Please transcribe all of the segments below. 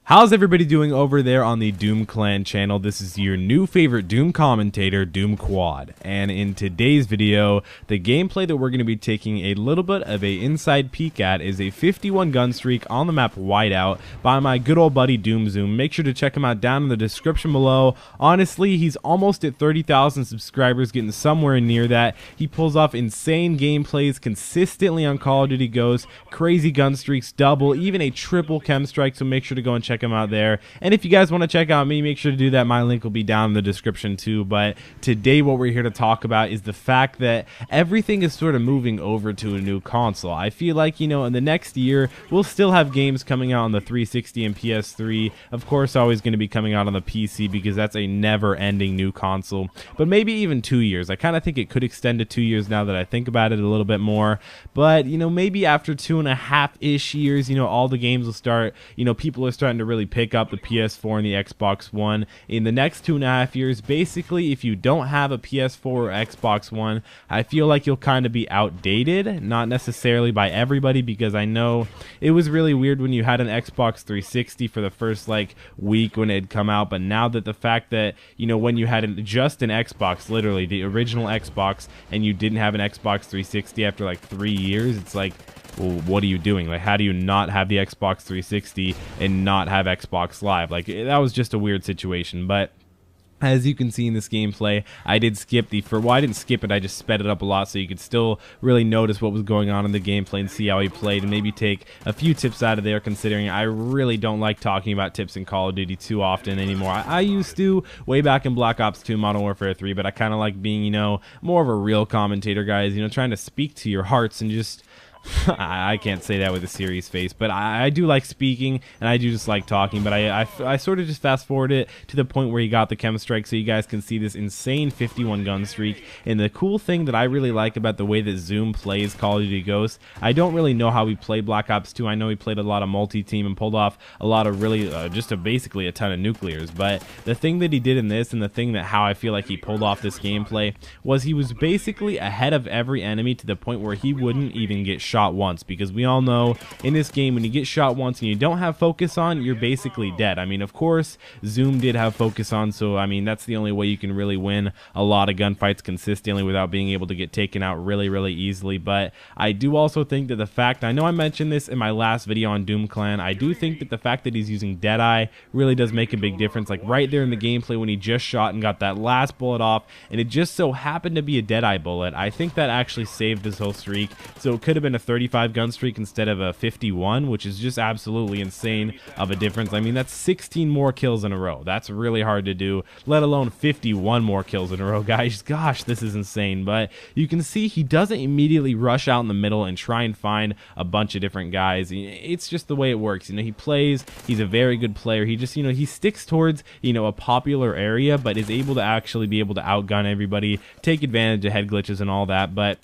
How's everybody doing over there on the Doom Clan channel? This is your new favorite Doom commentator, Doom Quad. And in today's video, the gameplay that we're going to be taking a little bit of a inside peek at is a 51 gun streak on the map Whiteout by my good old buddy Doom Zoom. Make sure to check him out down in the description below. Honestly, he's almost at 30,000 subscribers, getting somewhere near that. He pulls off insane gameplays consistently on Call of Duty Ghosts, crazy gun streaks, double, even a triple chem strike, so make sure to go and check him out there. And if you guys want to check out me, make sure to do that. My link will be down in the description too. But today what we're here to talk about is the fact that everything is sort of moving over to a new console. I feel like, you know, in the next year we'll still have games coming out on the 360 and PS3. Of course, always going to be coming out on the PC because that's a never-ending new console. But maybe even 2 years. I kind of think it could extend to 2 years now that I think about it a little bit more. But, you know, maybe after 2.5-ish years, you know, all the games will start, you know, people are starting to really pick up the PS4 and the Xbox One. In the next 2.5 years, basically, if you don't have a PS4 or Xbox One, I feel like you'll kind of be outdated. Not necessarily by everybody, because I know it was really weird when you had an Xbox 360 for the first like week when it had come out, but now that the fact that, you know, when you had just an Xbox, literally the original Xbox, and you didn't have an Xbox 360 after like 3 years, it's like, well, what are you doing? Like, how do you not have the Xbox 360 and not have Xbox Live? Like, that was just a weird situation. But as you can see in this gameplay, I did skip well, I didn't skip it, I just sped it up a lot so you could still really notice what was going on in the gameplay and see how he played, and maybe take a few tips out of there, considering I really don't like talking about tips in Call of Duty too often anymore. I used to way back in Black Ops 2, Modern Warfare 3, but I kind of like being, you know, more of a real commentator, guys, you know, trying to speak to your hearts and just I can't say that with a serious face, but I do like speaking, and I do just like talking, but I sort of just fast forward it to the point where he got the chem strike so you guys can see this insane 51 gun streak. And the cool thing that I really like about the way that Zoom plays Call of Duty Ghosts, I don't really know how he played Black Ops 2. I know he played a lot of multi-team and pulled off a lot of really basically a ton of nuclears, but the thing that he did in this, and the thing that how I feel like he pulled off this gameplay, was he was basically ahead of every enemy to the point where he wouldn't even get shot once, because we all know in this game when you get shot once and you don't have focus on, you're basically dead. I mean, of course Zoom did have focus on, so I mean that's the only way you can really win a lot of gunfights consistently without being able to get taken out really easily. But I do also think that the fact, I know I mentioned this in my last video on Doom Clan, I do think that the fact that he's using Deadeye really does make a big difference. Like right there in the gameplay when he just shot and got that last bullet off, and it just so happened to be a Deadeye bullet, I think that actually saved his whole streak. So it could have been a 35 gun streak instead of a 51, which is just absolutely insane of a difference. I mean, that's 16 more kills in a row. That's really hard to do, let alone 51 more kills in a row, guys. Gosh, this is insane. But you can see he doesn't immediately rush out in the middle and try and find a bunch of different guys. It's just the way it works. You know, he plays, he's a very good player. He just, you know, he sticks towards, you know, a popular area, but is able to actually be able to outgun everybody, take advantage of head glitches and all that. But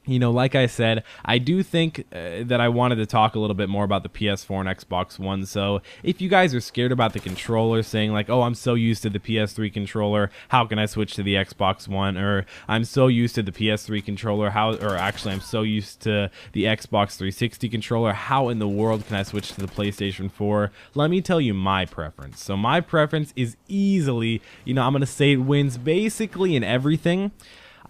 you know, like I said, I do think that I wanted to talk a little bit more about the PS4 and Xbox One. So if you guys are scared about the controller, saying like, oh, I'm so used to the PS3 controller, how can I switch to the Xbox One? Or I'm so used to the PS3 controller, or actually I'm so used to the Xbox 360 controller, how in the world can I switch to the PlayStation 4? Let me tell you my preference. So my preference is easily, you know, I'm going to say it wins basically in everything.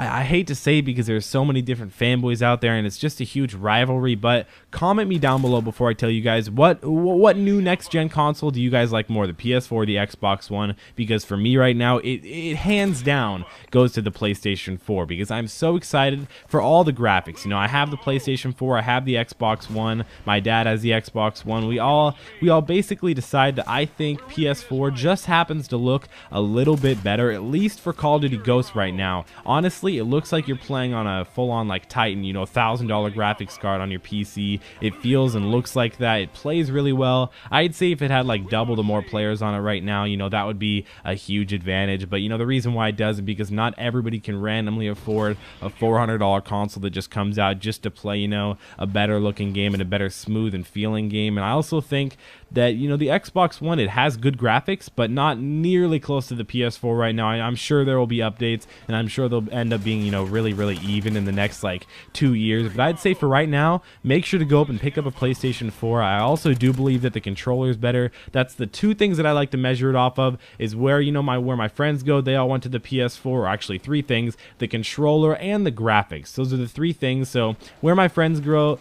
I hate to say it because there's so many different fanboys out there and it's just a huge rivalry, but comment me down below before I tell you guys what new next-gen console do you guys like more, the PS4 or the Xbox One? Because for me right now, it hands down goes to the PlayStation 4 because I'm so excited for all the graphics. You know, I have the PlayStation 4, I have the Xbox One, my dad has the Xbox One. We all basically decide that I think PS4 just happens to look a little bit better, at least for Call of Duty Ghosts right now. Honestly, it looks like you're playing on a full-on like Titan, you know, $1,000 graphics card on your PC. It feels and looks like that. It plays really well. I'd say if it had like double the more players on it right now, you know, that would be a huge advantage. But you know, the reason why it does is because not everybody can randomly afford a $400 console that just comes out just to play, you know, a better looking game and a better smooth and feeling game. And I also think that, you know, the Xbox One, it has good graphics, but not nearly close to the PS4 right now. I'm sure there will be updates, and I'm sure they'll end up being, you know, really even in the next like 2 years. But I'd say for right now, make sure to go up and pick up a PlayStation 4. I also do believe that the controller is better. That's the two things that I like to measure it off of, is where, you know, where my friends go, they all went to the PS4, or actually three things: the controller and the graphics. Those are the three things. So where my friends go,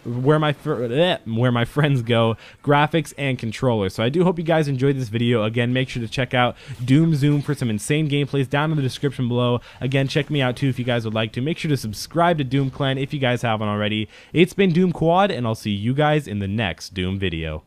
graphics and controller. So I do hope you guys enjoyed this video. Again, make sure to check out Doom Zoom for some insane gameplays down in the description below. Again, check me out too if you guys would like to. Make sure to subscribe to Doom Clan if you guys haven't already. It's been Doom Quad, and I'll see you guys in the next Doom video.